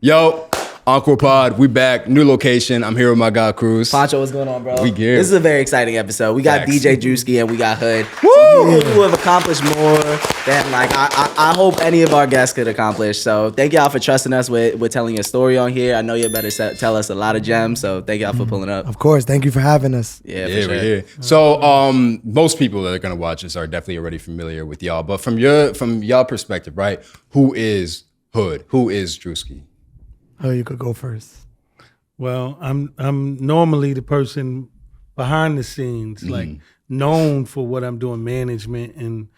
Yo, Encore Pod, we back, new location. I'm here with my guy Cruz. Pancho, what's going on, bro? We geared. This is a very exciting episode. We got DJ Drewski and we got Hood. Woo! Who have accomplished more than I hope any of our guests could accomplish. So thank y'all for trusting us with telling your story on here. I know you better tell us a lot of gems. So thank y'all for pulling up. Of course, thank you for having us. Yeah, Yeah, for sure. we're here. So, most people that are gonna watch this are definitely already familiar with y'all. But from y'all perspective, right? Who is Hood? Who is Drewski? Oh, you could go first. Well, I'm normally the person behind the scenes, like known for what I'm doing, management and,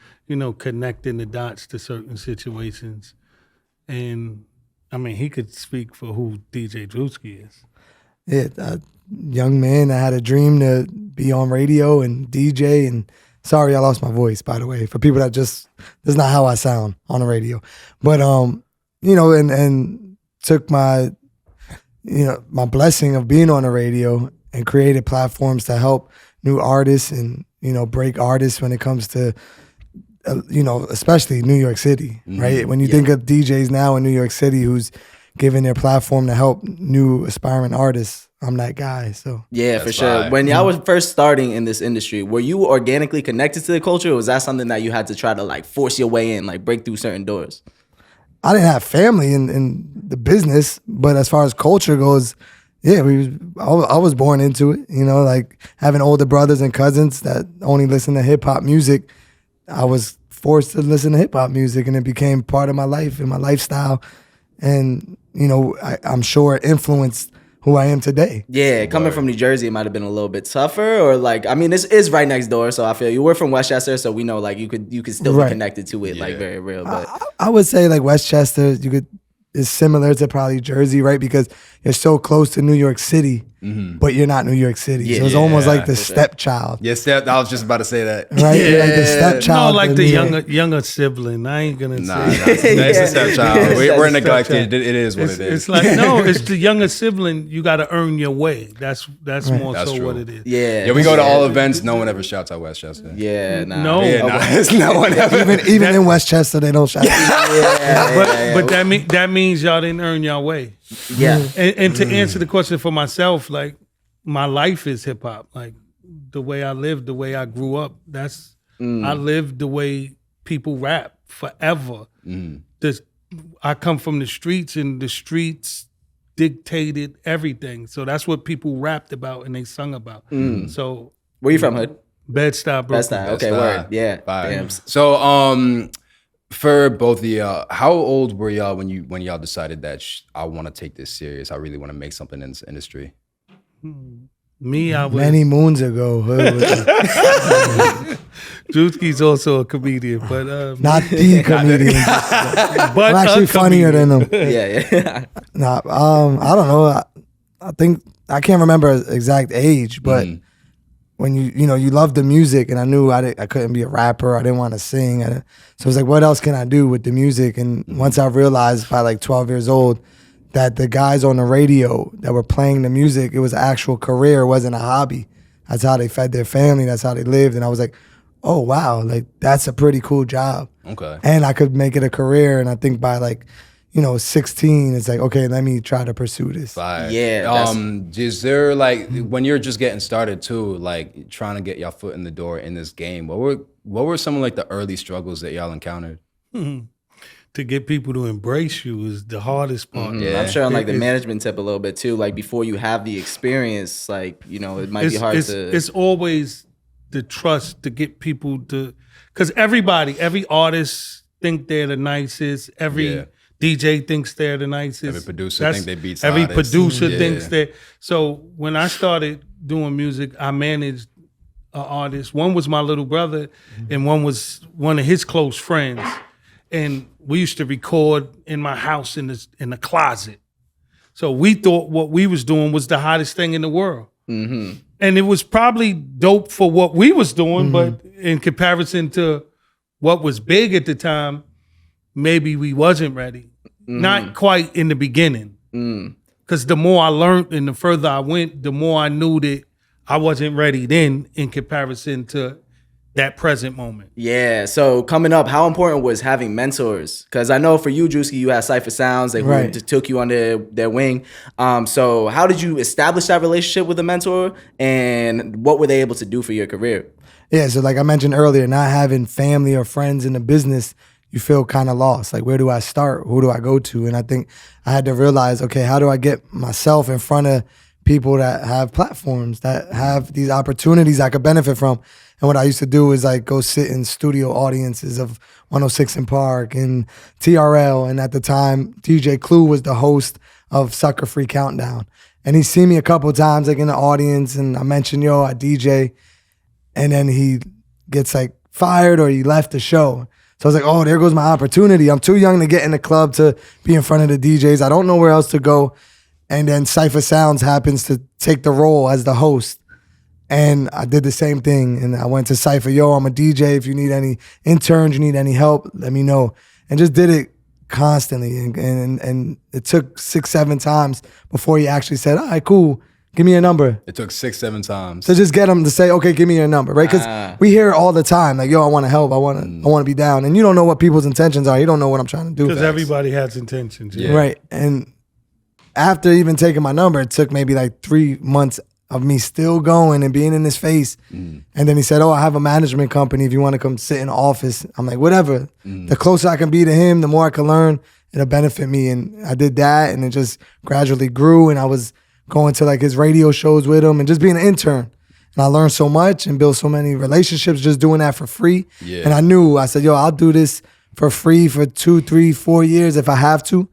connecting the dots to certain situations. And I mean, he could speak for who DJ Drewski is. Yeah, a young man that had a dream to be on radio and DJ. And sorry, I lost my voice, by the way, for people that this is not how I sound on the radio. But, and took my blessing of being on the radio and created platforms to help new artists and, break artists when it comes to, especially New York City, right? When you think of DJs now in New York City who's giving their platform to help new aspiring artists, I'm that guy. So Yeah, for sure. When y'all was first starting in this industry, were you organically connected to the culture, or was that something that you had to try to force your way in, break through certain doors? I didn't have family in the business, but as far as culture goes, yeah, I was born into it. Having older brothers and cousins that only listen to hip hop music, I was forced to listen to hip hop music, and it became part of my life and my lifestyle. And I'm sure it influenced who I am today. Yeah, coming from New Jersey, it might have been a little bit tougher, or this is right next door, so I feel you. We're from Westchester, so we know you could still be connected to it, very real. But I would say Westchester, is similar to probably Jersey, right? Because you're so close to New York City, but you're not New York City. So it's almost like the stepchild. Yes, I was just about to say that. Right? You're like the stepchild. No, like the younger sibling. I ain't gonna say. It's a stepchild. We're neglected. It is what it is. It's it's the younger sibling. You got to earn your way. That's more That's so true. what it is. yeah, We go to all events. No one ever shouts out Westchester. Yeah, nah. No. No one ever. Even in Westchester, they don't shout. But that means y'all didn't earn your way. Yeah. And to answer the question for myself, my life is hip hop. The way I live, the way I grew up, I lived the way people rap forever. I come from the streets, and the streets dictated everything. So that's what people rapped about and they sung about. So Where you from, Hood? Bed-Stuy, Brooklyn. Bed-Stuy. Okay, word. Yeah. Damn. So, for both of y'all, how old were y'all when y'all decided that I want to take this serious? I really want to make something in this industry. Me, I was Many moons ago. Drewski's also a comedian, but Not the comedian. but I'm actually funnier than him. Yeah. Nah, I don't know. I think I can't remember exact age, but when you love the music, and I knew I couldn't be a rapper. I didn't want to sing. So it was what else can I do with the music? And once I realized by 12 years old that the guys on the radio that were playing the music, it was an actual career. It wasn't a hobby. That's how they fed their family. That's how they lived. And I was like, oh, wow, that's a pretty cool job. Okay. And I could make it a career. And I think by 16, it's okay, let me try to pursue this. Fire. Yeah, Is there when you're just getting started too, trying to get y'all foot in the door in this game? What were some of the early struggles that y'all encountered? to get people to embrace you is the hardest part. Yeah. I'm sure on the management tip a little bit too. Before you have the experience, it might be hard to. It's always the trust to get people to, because every artist think they're the nicest. Every DJ thinks they're the nicest. Every producer think they beat Every artists. producer thinks that. So when I started doing music, I managed an artist. One was my little brother, and one was one of his close friends. And we used to record in my house in the closet. So we thought what we was doing was the hottest thing in the world. And it was probably dope for what we was doing, but in comparison to what was big at the time, maybe we wasn't ready. Not quite in the beginning. Because the more I learned and the further I went, the more I knew that I wasn't ready then in comparison to that present moment. Yeah. So coming up, how important was having mentors? Because I know for you, Drewski, you had Cypher Sounds. They Right. took you under their wing. So how did you establish that relationship with a mentor, and what were they able to do for your career? Yeah, so like I mentioned earlier, not having family or friends in the business, you feel kind of lost. Like, where do I start? Who do I go to? And I think I had to realize, okay, how do I get myself in front of people that have platforms, that have these opportunities I could benefit from? And what I used to do is like go sit in studio audiences of 106 in Park and TRL. And at the time, DJ Clue was the host of Sucker Free Countdown. And he seen me a couple of times like in the audience, and I mentioned, yo, I DJ. And then he gets like fired or he left the show. So I was like, oh, there goes my opportunity. I'm too young to get in the club to be in front of the DJs. I don't know where else to go. And then Cypher Sounds happens to take the role as the host. And I did the same thing. And I went to Cypher, yo, I'm a DJ. If you need any interns, you need any help, let me know. And just did it constantly. And it took 6-7 times before he actually said, all right, cool, give me your number. It took 6-7 times to just get him to say, okay, give me your number, right? Because we hear it all the time, like, yo, I want to help, I want to be down. And you don't know what people's intentions are. You don't know what I'm trying to do. Because everybody has intentions. Yeah. Right. And after even taking my number, it took maybe like 3 months of me still going and being in his face. And then he said, oh, I have a management company if you want to come sit in the office. I'm like, whatever. The closer I can be to him, the more I can learn, it'll benefit me. And I did that, and it just gradually grew. And I was going to like his radio shows with him and just being an intern. And I learned so much and built so many relationships just doing that for free. Yeah. And I said, yo, I'll do this for free for 2, 3, 4 years if I have to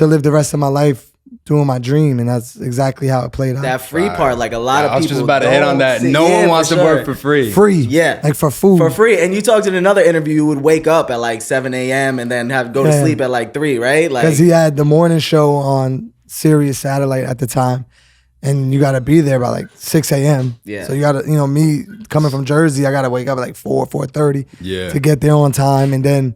live the rest of my life doing my dream. And that's exactly how it played out. That free part, like a lot of people. I was just about to hit on that. don't No see- one yeah, wants for to sure. work for free. Free. Yeah. Like for food. For free. And you talked in another interview, you would wake up at like 7 a.m. and then go to Yeah. sleep at like 3, right? Like, Because he had the morning show on Sirius Satellite at the time. And you got to be there by like 6 a.m. Yeah. So you got to, me coming from Jersey, I got to wake up at like 4:30 Yeah. to get there on time. And then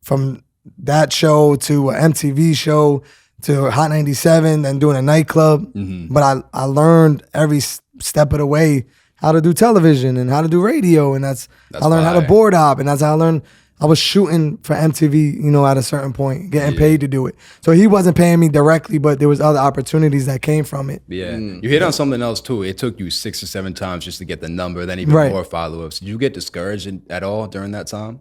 from that show to an MTV show to Hot 97, then doing a nightclub. But I learned every step of the way how to do television and how to do radio. And that's I learned how to fire. board op. And that's how I learned. I was shooting for MTV, at a certain point, getting paid to do it. So he wasn't paying me directly, but there was other opportunities that came from it. Yeah. You hit on something else too. It took you 6 or 7 times just to get the number, then even Right. more follow-ups. Did you get discouraged at all during that time?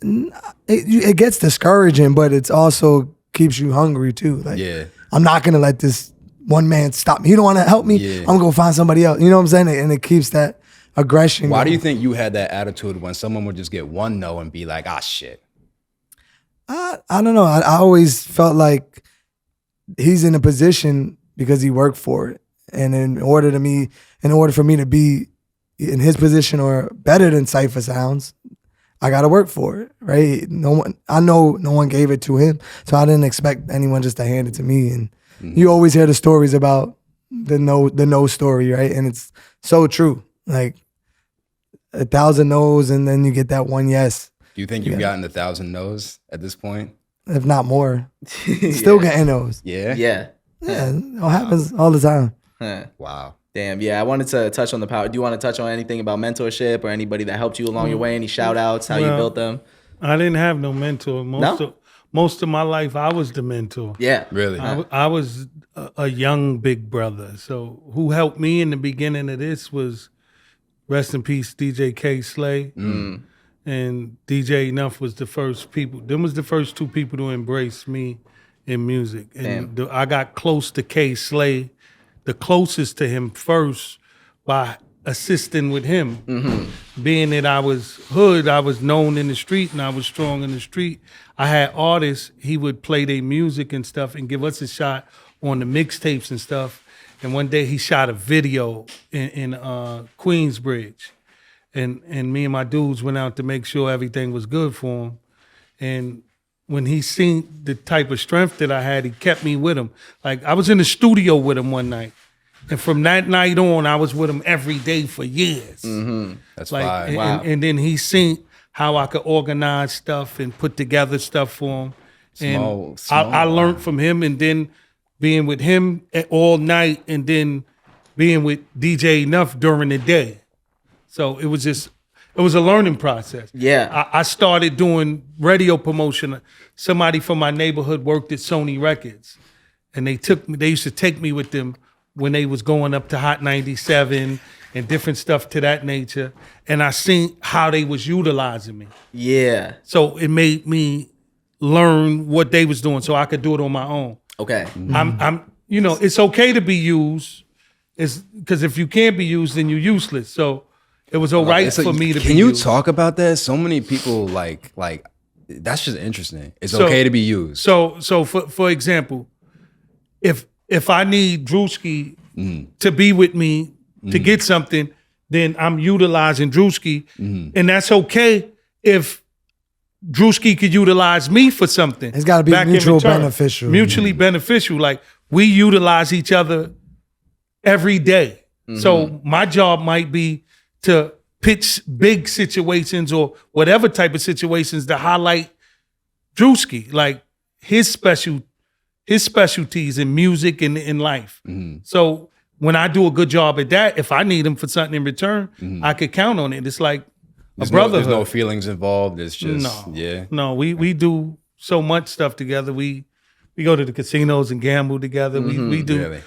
It gets discouraging, but it's also keeps you hungry too. Like, Yeah. I'm not gonna let this one man stop me. You don't want to help me? Yeah. I'm gonna go find somebody else. You know what I'm saying? And it keeps that aggression. Why do going. you think you had that attitude when someone would just get one no and be like, ah, shit? I don't know. I always felt like he's in a position because he worked for it, and in order for me to be in his position or better than Cypher Sounds, I got to work for it, right? I know no one gave it to him, so I didn't expect anyone just to hand it to me. And you always hear the stories about the no story, right? And it's so true. Like 1,000 no's, and then you get that one yes, Do you think you've gotten 1,000 no's at this point? if not more. Still getting those. Yeah? yeah. Yeah, it happens all the time. Huh. Wow. Damn, yeah. I wanted to touch on the power. Do you want to touch on anything about mentorship or anybody that helped you along your way? Any shout outs, how you Well, built them? I didn't have no mentor. No? Most of my life, I was the mentor. Yeah. Really? I was a young big brother. So who helped me in the beginning of this was, rest in peace, DJ K. Slay. And DJ Enough was the first people. Them was the first 2 people to embrace me in music. And I got close to K. Slay, the closest to him first by assisting with him. Being that I was hood, I was known in the street and I was strong in the street. I had artists, he would play their music and stuff and give us a shot on the mixtapes and stuff. And one day he shot a video in Queensbridge. And me and my dudes went out to make sure everything was good for him. And when he seen the type of strength that I had, he kept me with him. Like, I was in the studio with him one night. And from that night on, I was with him every day for years. That's Like, fire. and then he seen how I could organize stuff and put together stuff for him. And I learned from him, and then being with him all night, and then being with DJ Enough during the day. So it was just It was a learning process. Yeah. I started doing radio promotion. Somebody from my neighborhood worked at Sony Records, and they used to take me with them when they was going up to Hot 97 and different stuff to that nature. And I seen how they was utilizing me. Yeah. So it made me learn what they was doing so I could do it on my own. Okay. I'm it's okay to be used. It's because if you can't be used, then you're useless. So it was all right for me to be used. Can you talk about that? So many people like that's just interesting. It's okay to be used. So for example, if I need Drewski to be with me to get something, then I'm utilizing Drewski, and that's okay if Drewski could utilize me for something. It's got to be mutually beneficial. Mutually beneficial. Like we utilize each other every day. So my job might be to pitch big situations or whatever type of situations to highlight Drewski, like his specialties in music and in life. So when I do a good job at that, if I need him for something in return, I could count on it. It's like there's a brotherhood. There's no feelings involved. It's just No, we do so much stuff together. We go to the casinos and gamble together. We do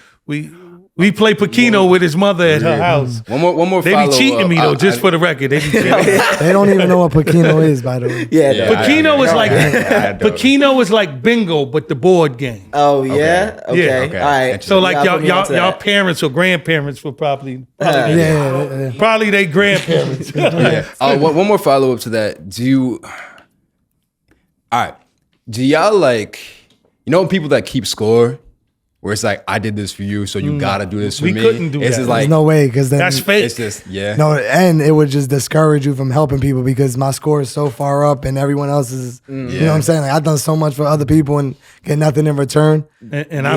we play Pacino with his mother at her house. One more. They be cheating me though, just for the record. They be cheating. They don't even know what Pacino is, by the way. Pacino is like bingo, but the board game. Oh yeah. Okay. All right. So like y'all parents or grandparents were probably their grandparents. One more follow up to that. Do y'all like people that keep score? Where it's like, I did this for you, so you gotta do this for me. We couldn't do that. Just like, there's no way, because then that's fake. It's just No, and it would just discourage you from helping people because my score is so far up and everyone else is. You know what I'm saying? Like I've done so much for other people and get nothing in return. And I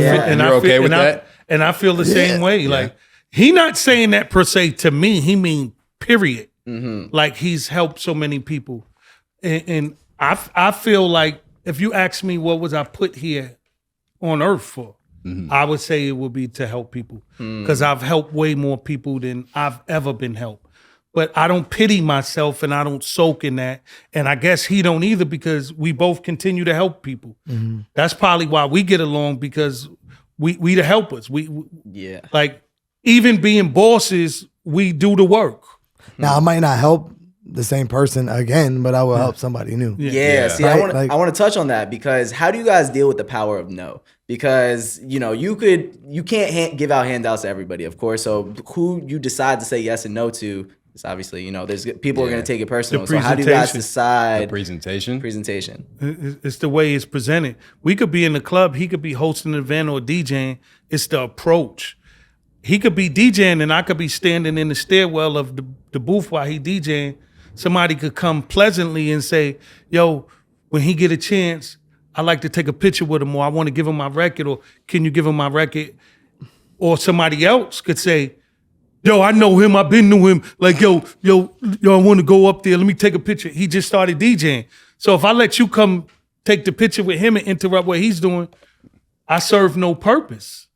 feel the same way. Like he not saying that per se to me. He mean period. Like he's helped so many people, and I feel like if you ask me what was I put here on earth for. I would say it would be to help people because I've helped way more people than I've ever been helped. But I don't pity myself and I don't soak in that. And I guess he don't either because we both continue to help people. That's probably why we get along because we the helpers. We like even being bosses, we do the work. Now I might not help the same person again, but I will help somebody new. See, right? I want to touch on that because how do you guys deal with the power of no? Because you can't give out handouts to everybody, of course. So who you decide to say yes and no to is obviously there's people are going to take it personal. So how do you guys decide? The presentation. It's the way it's presented. We could be in the club, he could be hosting an event or DJing. It's the approach. He could be DJing and I could be standing in the stairwell of the booth while he DJing. Somebody could come pleasantly and say, yo, when he get a chance, I like to take a picture with him, or I want to give him my record, or can you give him my record? Or somebody else could say, yo, I know him, I've been to him. Like, yo, I want to go up there, let me take a picture. He just started DJing. So if I let you come take the picture with him and interrupt what he's doing, I serve no purpose.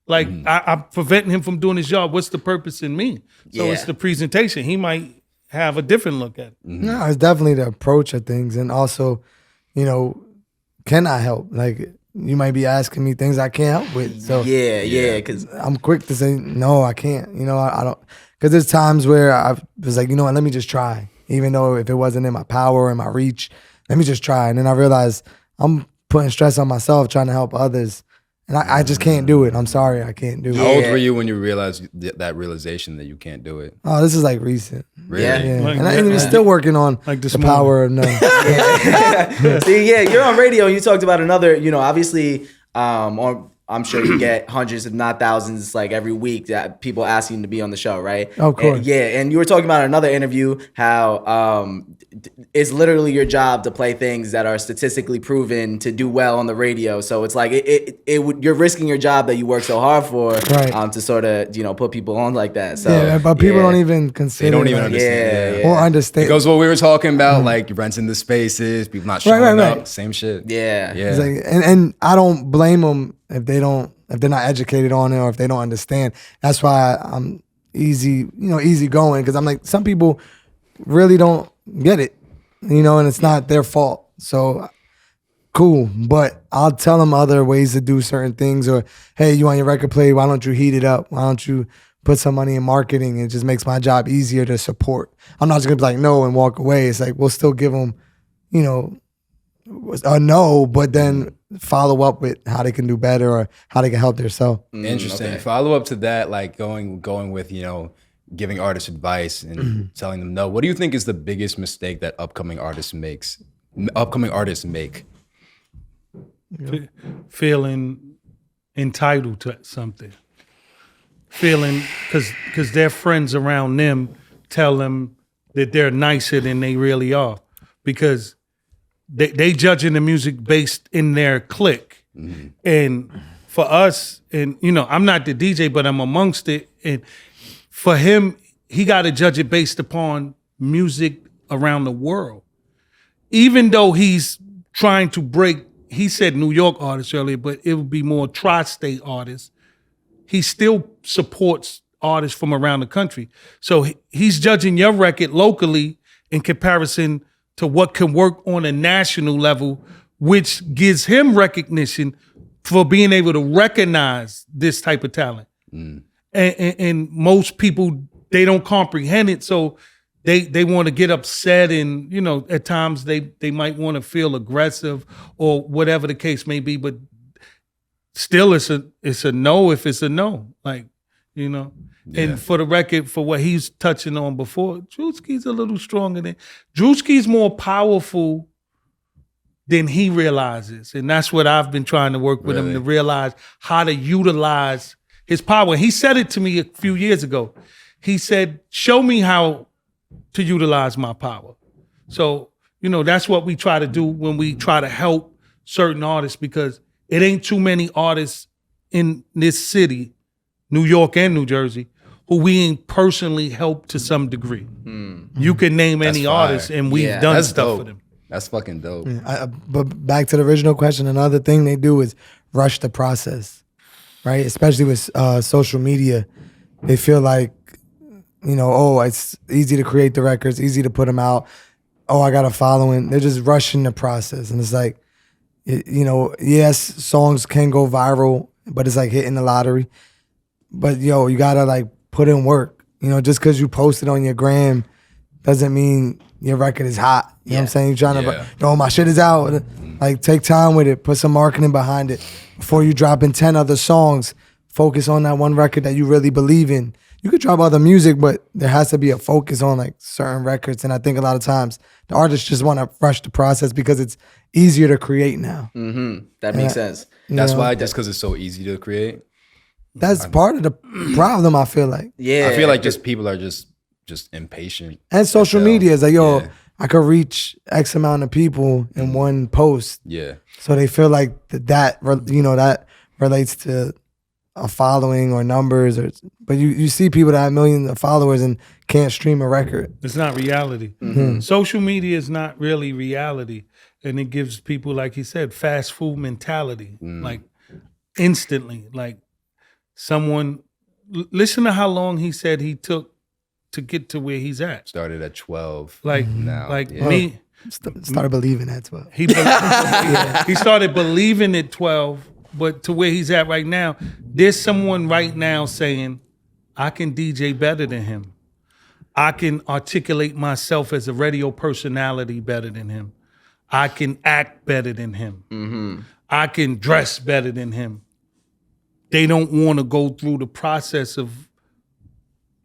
Like, I'm preventing him from doing his job. What's the purpose in me? So it's the presentation. He might have a different look at it. No, it's definitely the approach of things. And also, can I help? Like, you might be asking me things I can't help with. So because I'm quick to say, no, I can't. I don't. Because there's times where I was like, what, let me just try. Even though if it wasn't in my power or in my reach, let me just try. And then I realized I'm putting stress on myself trying to help others. And I just can't do it. I'm sorry, I can't do it. How old were you when you realized that realization that you can't do it? Oh, this is like recent. Really? Yeah. Like, and I'm still working on like the power of no. See, you're on radio. You talked about another, obviously, I'm sure you get hundreds, if not thousands, like every week that people ask you to be on the show, right? Of course. And you were talking about another interview how it's literally your job to play things that are statistically proven to do well on the radio. So it's like you're risking your job that you work so hard for, right. to sort of put people on like that. So but people don't even consider. They don't even understand. Or understand. Because what we were talking about, like renting the spaces, people not showing up, same shit. Yeah. It's like, and I don't blame them if they're not educated on it or if they don't understand. That's why I'm easy going, because I'm like, some people really don't get it, you know, and it's not their fault. So cool, but I'll tell them other ways to do certain things, or hey, you want your record played? Why don't you heat it up? Why don't you put some money in marketing? It just makes my job easier to support. I'm not just gonna be like no and walk away. It's like we'll still give them, you know, a no, but then follow up with how they can do better or how they can help themselves. Interesting. Okay. Follow up to that, like going with, you know, giving artists advice and telling them no. What do you think is the biggest mistake that upcoming artists make? Feeling entitled to something. Feeling because their friends around them tell them that they're nicer than they really are, because they judging the music based in their clique. And for us, and you know, I'm not the DJ, but I'm amongst it. And for him, he got to judge it based upon music around the world. Even though he's trying to break, he said New York artists earlier, but it would be more tri-state artists. He still supports artists from around the country. So he's judging your record locally in comparison to what can work on a national level, which gives him recognition for being able to recognize this type of talent. And most people, they don't comprehend it, so they want to get upset, and you know, at times they might want to feel aggressive or whatever the case may be, but still it's a no if it's a no, like, you know. Yeah. And for the record, for what he's touching on before, Drewski's a little stronger than Drewski's more powerful than he realizes, and that's what I've been trying to work with him to realize how to utilize his power. He said it to me a few years ago. He said, "Show me how to utilize my power." So, you know, that's what we try to do when we try to help certain artists, because it ain't too many artists in this city, New York and New Jersey, who we ain't personally helped to some degree. You can name any artist, and we've done stuff for them. That's fucking dope. But back to the original question, another thing they do is rush the process, right? Especially with social media. They feel like, you know, oh, it's easy to create the records, easy to put them out. Oh, I got a following. They're just rushing the process. And it's like, you know, yes, songs can go viral, but it's like hitting the lottery. But, yo, you got to, like, put in work. You know, just because you post it on your gram doesn't mean your record is hot. You know what I'm saying? You're trying to, yo, my shit is out. Like, take time with it. Put some marketing behind it. Before you drop in 10 other songs, focus on that one record that you really believe in. You could drop other music, but there has to be a focus on like certain records. And I think a lot of times the artists just want to rush the process because it's easier to create now. That makes sense. That's why, just because it's so easy to create. That's part of the problem, I feel like. I feel like just people are just impatient. And social media is like, yo, I could reach X amount of people in one post. Yeah. So they feel like that relates to a following or numbers, but you see people that have millions of followers and can't stream a record. It's not reality. Social media is not really reality, and it gives people, like he said, fast food mentality, like instantly. Like someone, listen to how long he said he took to get to where he's at. Started at 12. Like now, me. Started believing at 12. He started believing at 12. But to where he's at right now, there's someone right now saying, I can DJ better than him. I can articulate myself as a radio personality better than him. I can act better than him. I can dress better than him. They don't want to go through the process of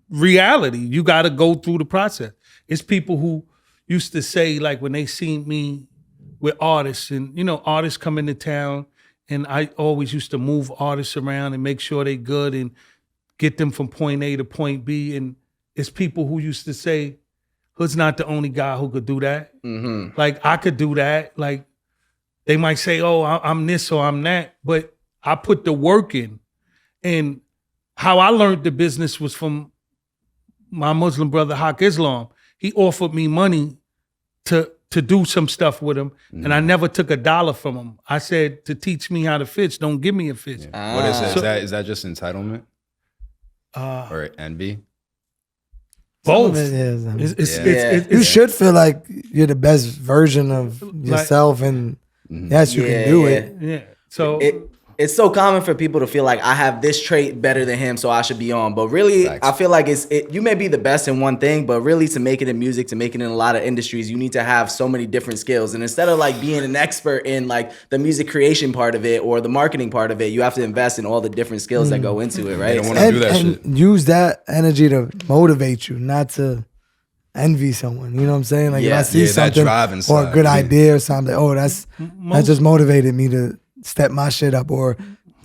reality. You got to go through the process. It's people who used to say, like, when they seen me with artists, and, you know, artists come into town, and I always used to move artists around and make sure they good and get them from point A to point B. And it's people who used to say, Hood's not the only guy who could do that. Like, I could do that. Like, they might say, oh, I'm this or I'm that. But I put the work in. And how I learned the business was from my Muslim brother, Haq Islam. He offered me money to do some stuff with him, and I never took $1 from him. I said, to teach me how to fish, don't give me a fish. What is that? Is that just entitlement? Or envy? Both. Some of it is, I mean, Yeah. you should feel like you're the best version of yourself, and yes, you can do it. Yeah. So It's so common for people to feel like I have this trait better than him, so I should be on. But really, Facts. I feel like you may be the best in one thing, but really to make it in music, to make it in a lot of industries, you need to have so many different skills. And instead of like being an expert in like the music creation part of it or the marketing part of it, you have to invest in all the different skills that go into it, right? don't wanna do that and shit. use that energy to motivate you, not to envy someone. You know what I'm saying? Like if Yeah. I see Yeah, that something drive or inside. a good idea or something, that just motivated me to step my shit up or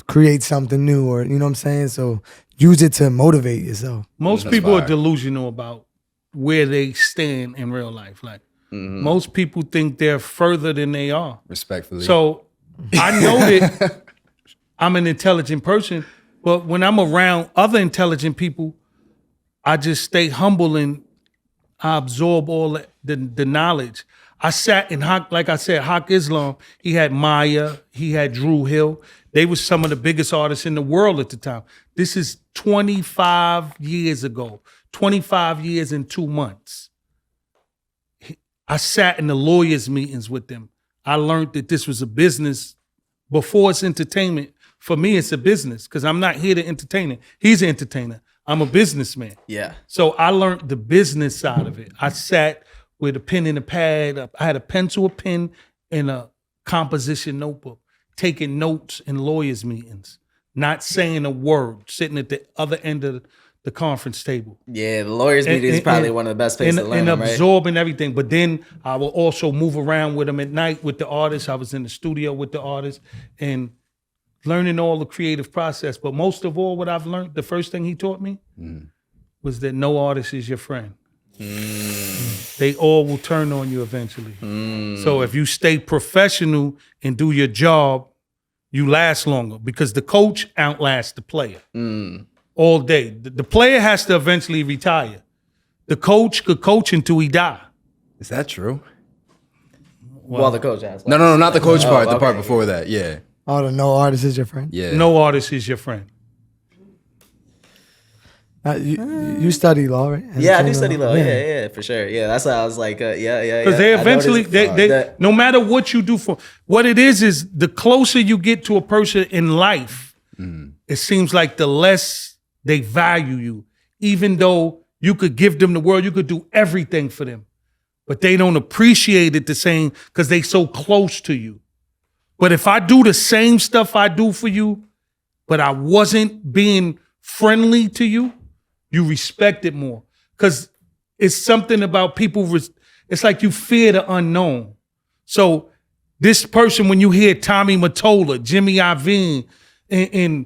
create something new, or you know what I'm saying? So use it to motivate yourself. most That's people are fire. delusional about where they stand in real life. Like most people think they're further than they are. Respectfully. So I know that I'm an intelligent person, but when I'm around other intelligent people, I just stay humble and I absorb all the knowledge. I sat in like I said, Hawk Islam. He had Maya. He had Drew Hill. They were some of the biggest artists in the world at the time. This is 25 years ago. 25 years and 2 months. I sat in the lawyers' meetings with them. I learned that this was a business before it's entertainment. For me, it's a business because I'm not here to entertain it. He's an entertainer. I'm a businessman. Yeah. So I learned the business side of it. I sat with a pen and a pad. I had a pencil, a pen, and a composition notebook, taking notes in lawyers' meetings, not saying a word, sitting at the other end of the conference table. Yeah, the lawyers meeting is probably one of the best places to learn and them, right? absorbing everything. But then I will also move around with them at night with the artists. I was in the studio with the artists and learning all the creative process. But most of all, what I've learned, the first thing he taught me was that no artist is your friend. They all will turn on you eventually. So if you stay professional and do your job, you last longer because the coach outlasts the player all day. The player has to eventually retire. The coach could coach until he die. Is that true? Well, the coach has. No, not the coach part. The okay. part before that. Yeah. Oh, the no artist is your friend. Yeah. No artist is your friend. You study law, right? Yeah, I do study law. Yeah, for sure. Yeah, that's why I was like, yeah. Because they I eventually, noticed no matter what you do for, what it is the closer you get to a person in life, it seems like the less they value you. Even though you could give them the world, you could do everything for them, but they don't appreciate it the same because they so close to you. But if I do the same stuff I do for you, but I wasn't being friendly to you, you respect it more. Because it's something about people, it's like you fear the unknown. So this person, when you hear Tommy Mottola, Jimmy Iovine, and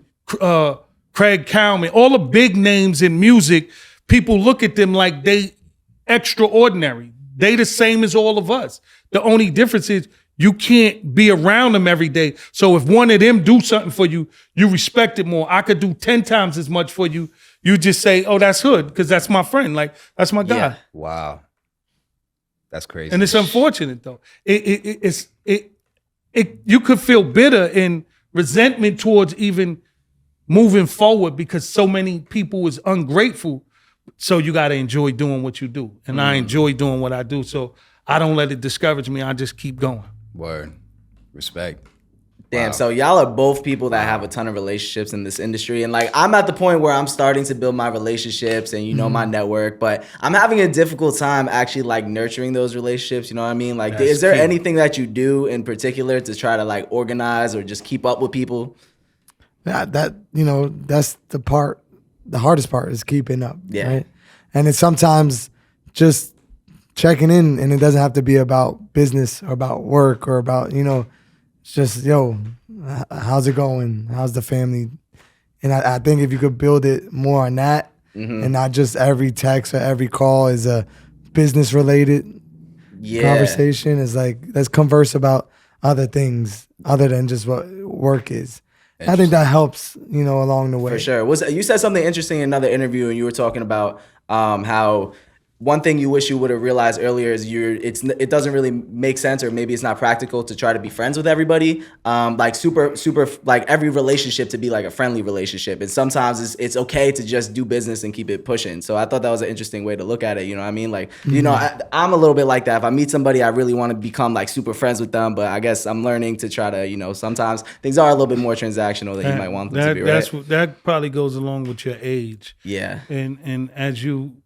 Craig Cowman, all the big names in music, people look at them like they extraordinary. They the same as all of us. The only difference is you can't be around them every day. So if one of them do something for you, you respect it more. I could do 10 times as much for you. You just say, oh, that's Hood, because that's my friend. Like, that's my guy. Yeah. Wow. That's crazy. And it's unfortunate though. You could feel bitter and resentment towards even moving forward because so many people is ungrateful. So you got to enjoy doing what you do. And I enjoy doing what I do. So I don't let it discourage me. I just keep going. Word. Respect. Damn, Wow. so y'all are both people that have a ton of relationships in this industry. And like, I'm at the point where I'm starting to build my relationships and, my network, but I'm having a difficult time actually like nurturing those relationships. You know what I mean? Like, That's is there key. anything that you do in particular to try to like organize or just keep up with people? Yeah, that's the hardest part is keeping up. Yeah. Right? And it's sometimes just checking in, and it doesn't have to be about business or about work or about, it's just, how's it going? How's the family? And I think if you could build it more on that and not just every text or every call is a business related conversation, is like, let's converse about other things other than just what work is. I think that helps, along the way. For sure. You said something interesting in another interview, and you were talking about how one thing you wish you would have realized earlier is it doesn't really make sense, or maybe it's not practical to try to be friends with everybody. Like super like every relationship to be like a friendly relationship, and sometimes it's okay to just do business and keep it pushing. So I thought that was an interesting way to look at it. You know what I mean? Like, you know, I'm a little bit like that. If I meet somebody, I really want to become like super friends with them, but I guess I'm learning to try to, you know, sometimes things are a little bit more transactional than you might want them to be. Right? That probably goes along with your age. Yeah. And as you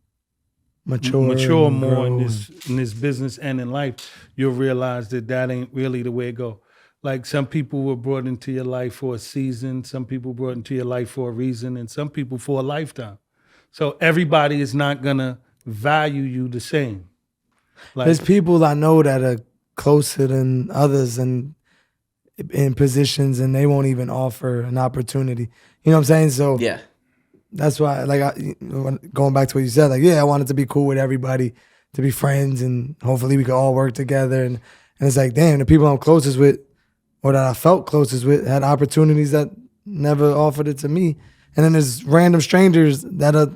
mature more in this business and in life, you'll realize that ain't really the way to go. Like, some people were brought into your life for a season, some people brought into your life for a reason, and some people for a lifetime. So everybody is not gonna value you the same. Like, there's people I know that are closer than others and in positions, and they won't even offer an opportunity. You know what I'm saying? So yeah. That's why, like, going back to what you said, like, yeah, I wanted to be cool with everybody, to be friends, and hopefully we could all work together. And it's like, damn, the people I'm closest with, or that I felt closest with, had opportunities that never offered it to me. And then there's random strangers that are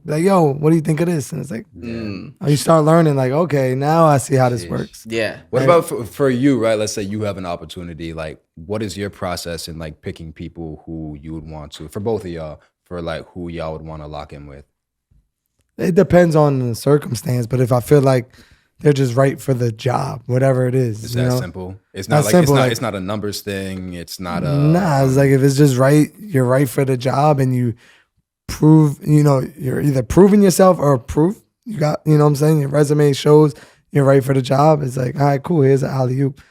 like, yo, what do you think of this? And it's like, you start learning, like, okay, now I see how this works. Yeah. What about for you, right? Let's say you have an opportunity. Like, what is your process in like picking people who you would want to, for both of y'all, for like who y'all would want to lock in with? It depends on the circumstance, but if I feel like they're just right for the job, whatever it is. It's that simple. It's not like simple, it's not a numbers thing. It's not a it's like, if it's just right, you're right for the job, and you prove, you know, you're either proving yourself or proof. You got, you know what I'm saying? Your resume shows you're right for the job. It's like, all right, cool, here's an alley-oop.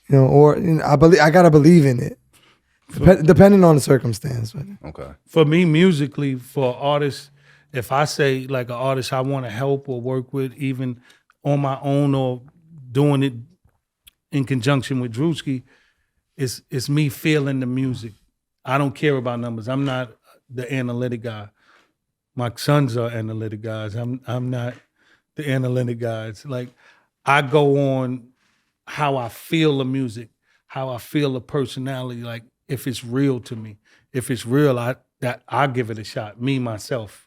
You know, or, you know, I gotta believe in it. Depending on the circumstance. Okay. For me, musically, for artists, if I say like an artist I want to help or work with, even on my own or doing it in conjunction with Drewski, it's me feeling the music. I don't care about numbers. I'm not the analytic guy. My sons are analytic guys. I'm not the analytic guys. Like, I go on how I feel the music, how I feel the personality. Like, if it's real to me, if it's real, I'll give it a shot. Me, myself.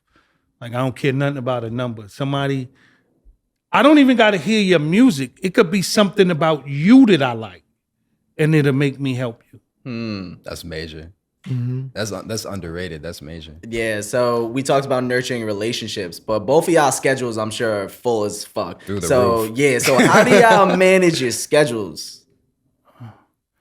Like, I don't care nothing about a number. Somebody, I don't even got to hear your music. It could be something about you that I like, and it'll make me help you. That's major. Mm-hmm. That's underrated. That's major. Yeah, so we talked about nurturing relationships, but both of y'all schedules, I'm sure, are full as fuck. Through the roof. Yeah, so how do y'all manage your schedules?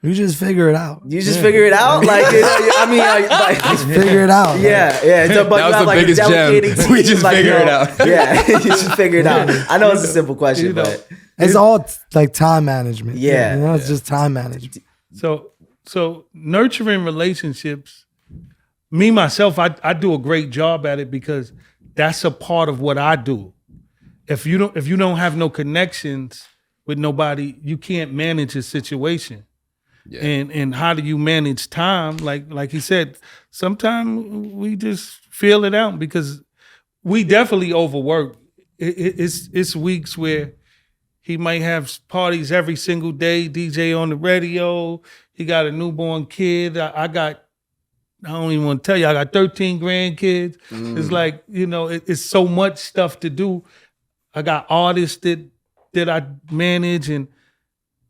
You just figure it out. You just figure it out? Like, I mean, like just figure it out. Yeah. So, but that was you have, the like, biggest delegating gem. team, We just like, figure it out. Yeah, you just figure it out. I know it's a simple question, but It's all like time management. Yeah. You know, it's just time management. So nurturing relationships, me, myself, I do a great job at it, because that's a part of what I do. If you don't have no connections with nobody, you can't manage a situation. Yeah. And how do you manage time? Like he said, sometimes we just feel it out, because we definitely overwork. It's weeks where he might have parties every single day, DJ on the radio. He got a newborn kid. I don't even want to tell you, I got 13 grandkids. It's like, you know, it's so much stuff to do. I got artists that I manage, and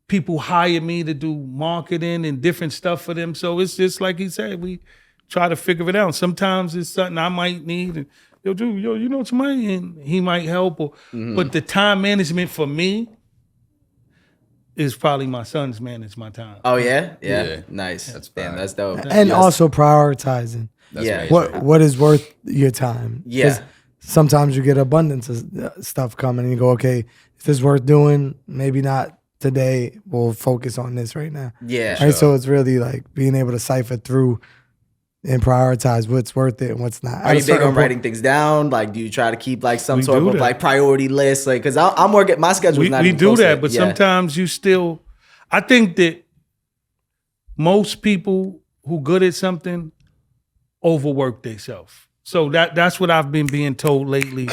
people hire me to do marketing and different stuff for them. So it's just like he said, we try to figure it out. Sometimes it's something I might need, and you know somebody, and he might help. But the time management for me is probably my sons manage my time. oh yeah, nice. That's Damn, fine. that's dope. And Yes. also prioritizing That's Yeah. major. what is worth your time. Yeah. 'Cause sometimes you get abundance of stuff coming, and you go, okay, if this is worth doing, maybe not today. We'll focus on this right now. Yeah. Right. So it's really like being able to cipher through and prioritize what's worth it and what's not. Are you big on writing things down? Like, do you try to keep like some We sort do of that. like priority list? Like, because I'm working, my schedule is not We even do close to that, it. but Yeah. sometimes you still, I think that most people who good at something overwork themselves. So that's what I've been being told lately,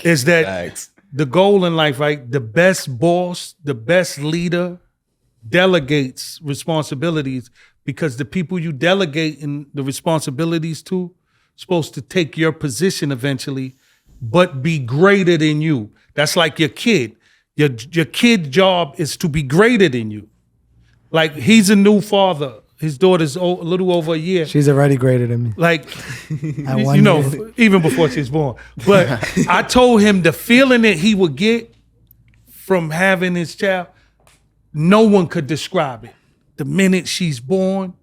is that Thanks. the goal in life, right? The best boss, the best leader delegates responsibilities, because the people you delegate in the responsibilities to supposed to take your position eventually. but be greater than you. That's like your kid. Your kid's job is to be greater than you. Like, he's a new father. His daughter's a little over a year. She's already greater than me. Like, At you know, year. even before she was born. But I told him the feeling that he would get from having his child, no one could describe it. The minute she's born,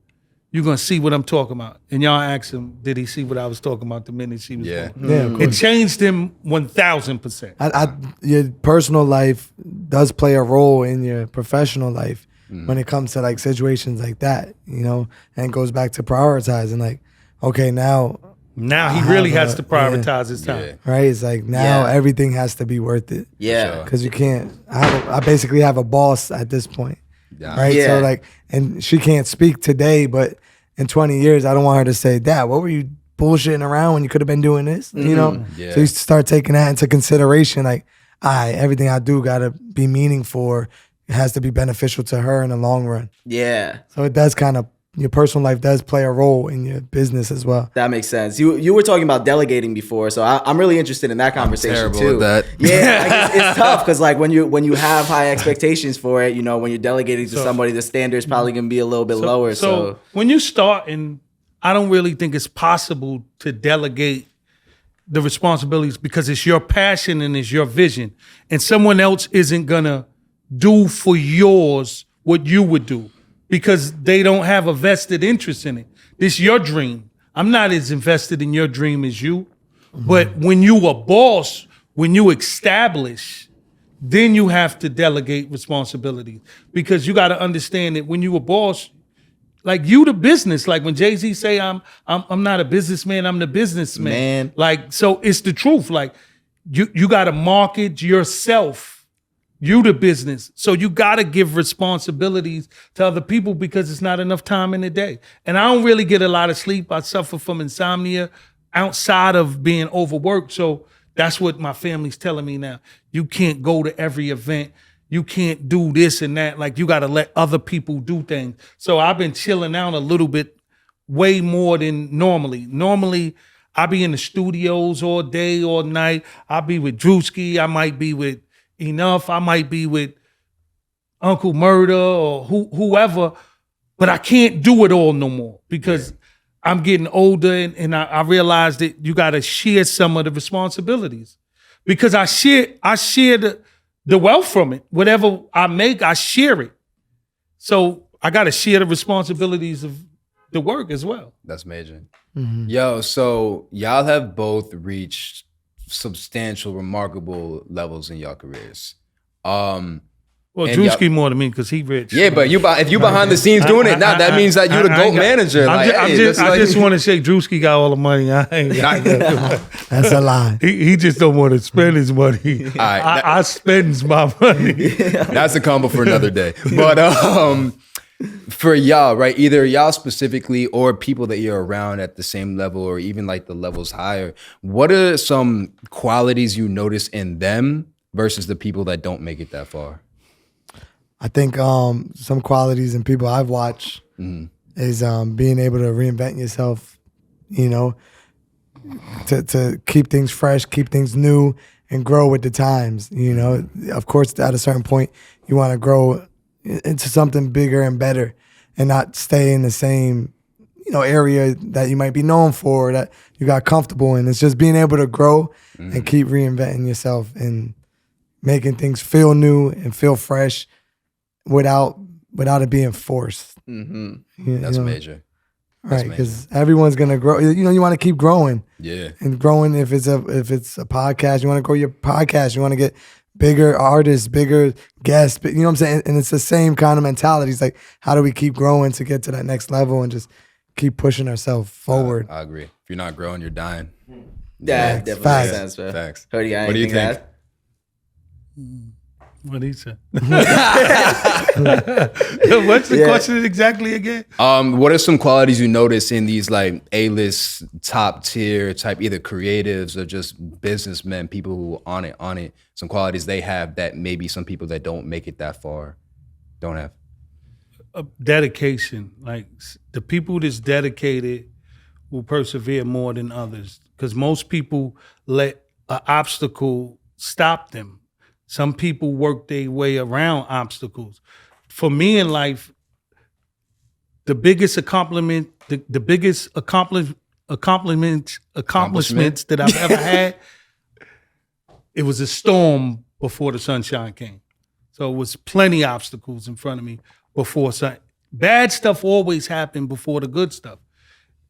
you're going to see what I'm talking about. And y'all asked him, did he see what I was talking about the minute she was born? Yeah, of It course. changed him 1,000%. Your personal life does play a role in your professional life when it comes to like situations like that, you know, and it goes back to prioritizing. Like, okay, now Now he really has to prioritize his time. right? It's like now everything has to be worth it. Yeah. Because you can't. I basically have a boss at this point, right? Yeah. So like, and she can't speak today, but in 20 years, I don't want her to say, "Dad, what were you bullshitting around when you could have been doing this?" You know. Yeah. So you start taking that into consideration. Like, everything I do gotta be meaningful. It has to be beneficial to her in the long run. Yeah. So it does kind of, your personal life does play a role in your business as well. That makes sense. You were talking about delegating before, so I'm really interested in that conversation terrible too. at that. Yeah, like it's tough because like when you have high expectations for it, you know, when you're delegating to somebody, the standard's probably gonna be a little bit lower. So when you start, and I don't really think it's possible to delegate the responsibilities because it's your passion and it's your vision, and someone else isn't gonna do for yours what you would do because they don't have a vested interest in it. This your dream. I'm not as invested in your dream as you, but when you a boss, when you establish, then you have to delegate responsibilities because you got to understand that when you a boss, like you the business. Like when Jay-Z say I'm not a businessman, I'm the businessman. Man. Like, so it's the truth. Like you got to market yourself. You the business. So you got to give responsibilities to other people because it's not enough time in the day. And I don't really get a lot of sleep. I suffer from insomnia outside of being overworked. So that's what my family's telling me now. You can't go to every event. You can't do this and that. Like, you got to let other people do things. So I've been chilling out a little bit, way more than normally. Normally, I be in the studios all day, all night. I'll be with Drewski. I might be with Enough. I might be with Uncle Murder or whoever, but I can't do it all no more because I'm getting older and I realized that you got to share some of the responsibilities because I share the wealth from it. Whatever I make, I share it. So I got to share the responsibilities of the work as well. That's major. Yo, so y'all have both reached substantial, remarkable levels in y'all careers. Well, And Drewski more than me because he rich. Yeah, but if you behind the scenes doing it now, that means that you the GOAT manager. I just want to say Drewski got all the money. I ain't got That's a lie. He just don't want to spend his money. right, I spends my money. That's a combo for another day. But for y'all, right? Either y'all specifically or people that you're around at the same level or even like the levels higher, what are some qualities you notice in them versus the people that don't make it that far? I think some qualities in people I've watched is being able to reinvent yourself, you know, to keep things fresh, keep things new, and grow with the times. You know, of course, at a certain point, you want to grow into something bigger and better, and not stay in the same, you know, area that you might be known for, that you got comfortable in. It's just being able to grow and keep reinventing yourself and making things feel new and feel fresh without it being forced. That's major. Right, because everyone's gonna grow. You know, you want to keep growing. Yeah. And growing, if it's a podcast, you want to grow your podcast. You want to get bigger artists, bigger guests. You know what I'm saying? And it's the same kind of mentality. It's like, how do we keep growing to get to that next level and just keep pushing ourselves forward? I agree. If you're not growing, you're dying. that definitely Facts. makes sense, bro. Facts. Hood, you got What do you anything to think? add? What he said? What's the question exactly again? What are some qualities you notice in these like A-list, top tier type, either creatives or just businessmen, people who are on it, some qualities they have that maybe some people that don't make it that far don't have? Dedication. Like, the people that's dedicated will persevere more than others because most people let an obstacle stopped them. Some people work their way around obstacles. For me in life, the biggest accomplishments that I've ever had, it was a storm before the sunshine came. So it was plenty of obstacles in front of me before sun. Bad stuff always happened before the good stuff.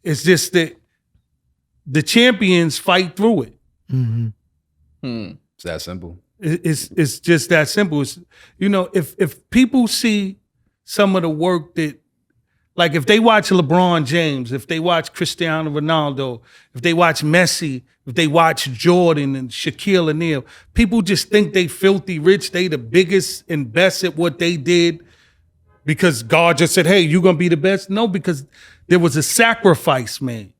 It's just that the champions fight through it. It's that simple. It's just that simple. It's, if people see some of the work that, like if they watch LeBron James, if they watch Cristiano Ronaldo, if they watch Messi, if they watch Jordan and Shaquille O'Neal, people just think they filthy rich. They the biggest and best at what they did because God just said, hey, you're going to be the best. No, because there was a sacrifice made.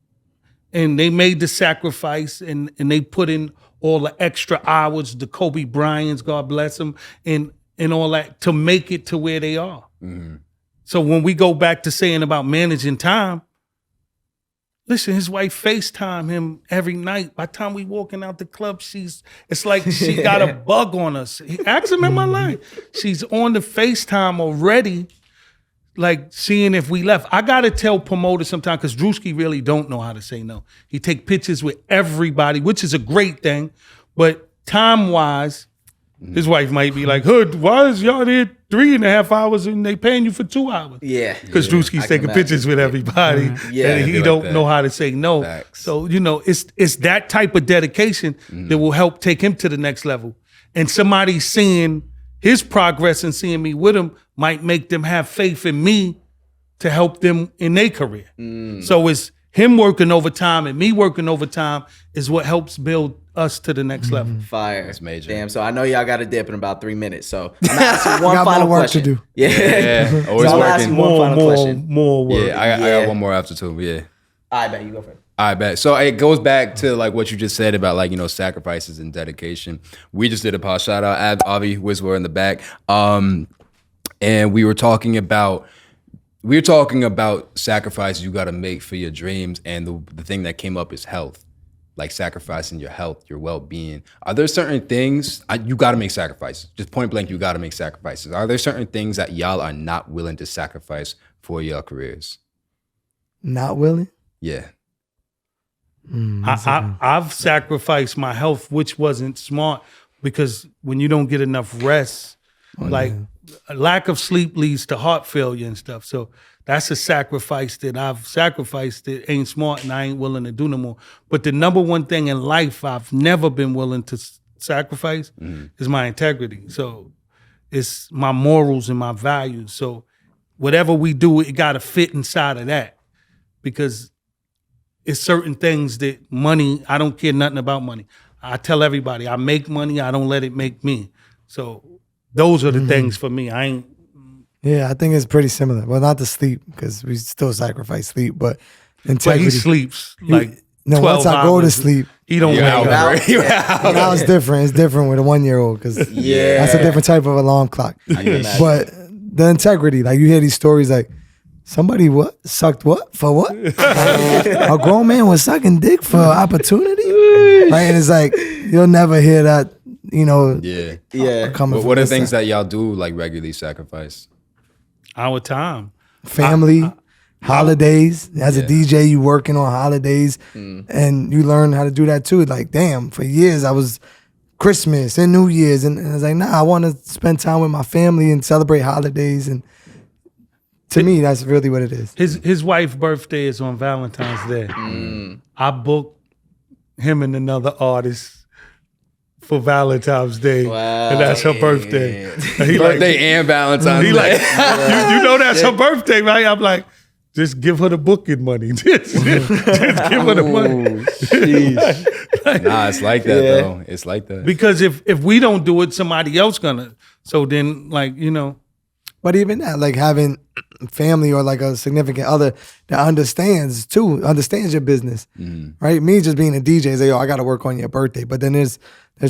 And they made the sacrifice and they put in all the extra hours, the Kobe Bryants, God bless them, and all that to make it to where they are. Mm-hmm. So when we go back to saying about managing time, listen, his wife FaceTime him every night. By the time we walking out the club, it's like she got a bug on us. Ask him in my line. She's on the FaceTime already, like seeing if we left. I gotta tell promoters sometimes, because Drewski really don't know how to say no. He take pictures with everybody, which is a great thing, but time-wise, his wife might be like, Hood, why is y'all there 3.5 hours and they paying you for 2 hours? Yeah. Because Drewski's taking pictures with everybody and he don't know how to say no. Facts. So, it's that type of dedication that will help take him to the next level. And somebody seeing his progress and seeing me with him might make them have faith in me to help them in their career. So it's him working overtime and me working overtime is what helps build us to the next level. Fire. That's major. Damn, so I know y'all got to dip in about 3 minutes. So I'm going to ask you one final work question. to do. Yeah. Always so working. I'll ask you one final question. More work. Yeah, I got one more after two. Yeah. I bet you go first. I bet. So it goes back to like what you just said about like, sacrifices and dedication. We just did a pod, shout out Avi Whistler in the back. And we were talking about sacrifices you got to make for your dreams. And the thing that came up is health, like sacrificing your health, your well-being. Are there certain things you got to make sacrifices? Just point blank, you got to make sacrifices. Are there certain things that y'all are not willing to sacrifice for your careers? Not willing? Yeah. I've sacrificed my health, which wasn't smart, because when you don't get enough rest, a lack of sleep leads to heart failure and stuff. So that's a sacrifice that I've sacrificed that ain't smart and I ain't willing to do no more. But the number one thing in life I've never been willing to sacrifice is my integrity. So it's my morals and my values. So whatever we do, it got to fit inside of that, because it's certain things that money, I don't care nothing about money. I tell everybody, I make money, I don't let it make me. So those are the things for me. Yeah, I think it's pretty similar. Well, not the sleep, because we still sacrifice sleep, but integrity. But he sleeps like no, 12 once I go to hours. sleep, He don't wake up. now it's different. It's different with a 1-year-old, because that's a different type of alarm clock. But the integrity, like you hear these stories like, somebody sucked what? For what? A grown man was sucking dick for opportunity? Right? And it's like, you'll never hear that, What are things that y'all do like regularly sacrifice? Our time. Family, holidays. As a DJ, you working on holidays and you learn how to do that too. Like, damn, for years I was Christmas and New Year's and I was like, nah, I want to spend time with my family and celebrate holidays. And to me, that's really what it is. His wife's birthday is on Valentine's Day. I booked him and another artist for Valentine's Day, and that's her birthday. And Birthday and Valentine's Day. He like, you know that's her birthday, right? I'm like, just give her the booking money. just give her the money. Nah, it's like that though. It's like that. Because if we don't do it, somebody else gonna. So then, But even that, like having family or like a significant other that understands your business, right? Me just being a DJ, say, I got to work on your birthday. But then there's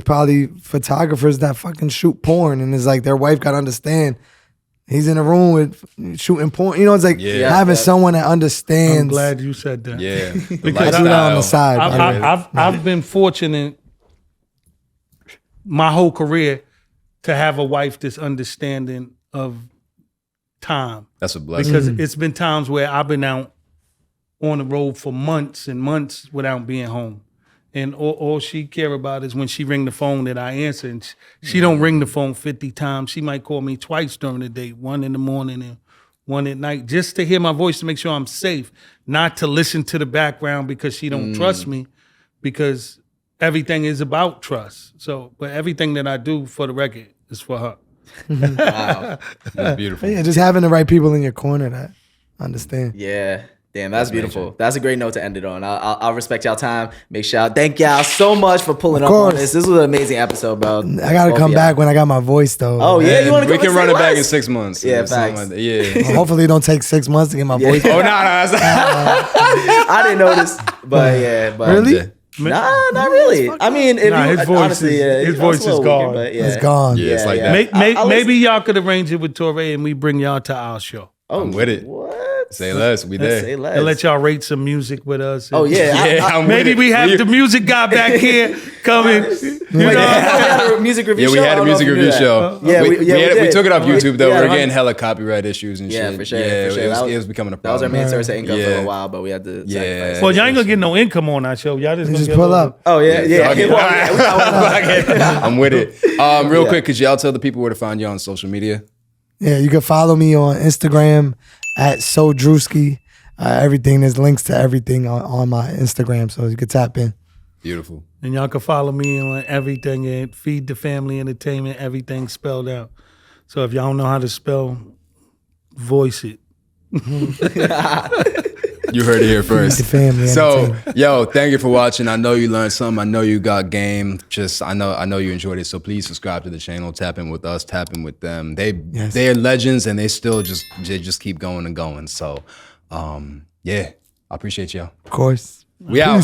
probably photographers that fucking shoot porn, and it's like their wife got to understand he's in a room with shooting porn. It's like having someone that understands. I'm glad you said that. Yeah, because I do that on the side. I've been fortunate my whole career to have a wife that's understanding of time. That's a blessing. Because it's been times where I've been out on the road for months and months without being home. And all she care about is when she ring the phone that I answer. And she don't ring the phone 50 times. She might call me twice during the day, 1 in the morning and 1 at night, just to hear my voice to make sure I'm safe, not to listen to the background because she don't trust me, because everything is about trust. So, but everything that I do, for the record, is for her. Wow. That's beautiful. Yeah, just having the right people in your corner that understand. Yeah. Damn, that's beautiful. That's a great note to end it on. I'll respect y'all time. Make sure thank y'all so much for pulling up on this. This was an amazing episode, bro. I gotta come back when I got my voice though. Oh yeah, you want to? We can run it back in 6 months. Yeah, something facts. like that. Yeah. Well, hopefully it don't take 6 months to get my voice. Oh no, I didn't notice, but yeah, but Really? Nah, not really. I mean, if Nah, you his voice honestly, is- yeah, his it's voice a little is gone. weaker, but yeah. It's gone. Yeah, it's like that. Maybe y'all could arrange it with Torre and we bring y'all to our show. Oh, I'm with it. What? Say less. We there. Say less. And let y'all rate some music with us. Oh yeah, Yeah, I'm Maybe with we it. have the music guy back here coming. You We know? had a music review Yeah, show. we I had a don't know music if you knew review that. show. Yeah, we did. took it off YouTube though. Yeah, We're right. getting hella copyright issues and Yeah, shit. for sure. Yeah, for sure. it was becoming a That was our problem. main source of income for Yeah. a while, but we had to Yeah. sacrifice. Well, y'all ain't gonna get no income on our show. Y'all just, Just gonna get pull a little- up. Oh yeah, yeah. Fuck it. Well, yeah, we got one. I'm with it. Real Yeah. quick, could y'all tell the people where to find you on social media? Yeah, you can follow me on Instagram at Drewski. Everything, there's links to everything on my Instagram, so you can tap in. Beautiful. And y'all can follow me on everything at Feed the Family Entertainment, everything spelled out. So if y'all don't know how to spell, voice it. You heard it here first. the family So, entertainment. yo, thank you for watching. I know you learned something. I know you got game. I know you enjoyed it. So please subscribe to the channel. Tap in with us. Tap in with them. They're legends, and they just keep going and going. So, yeah, I appreciate y'all. Of course. We out.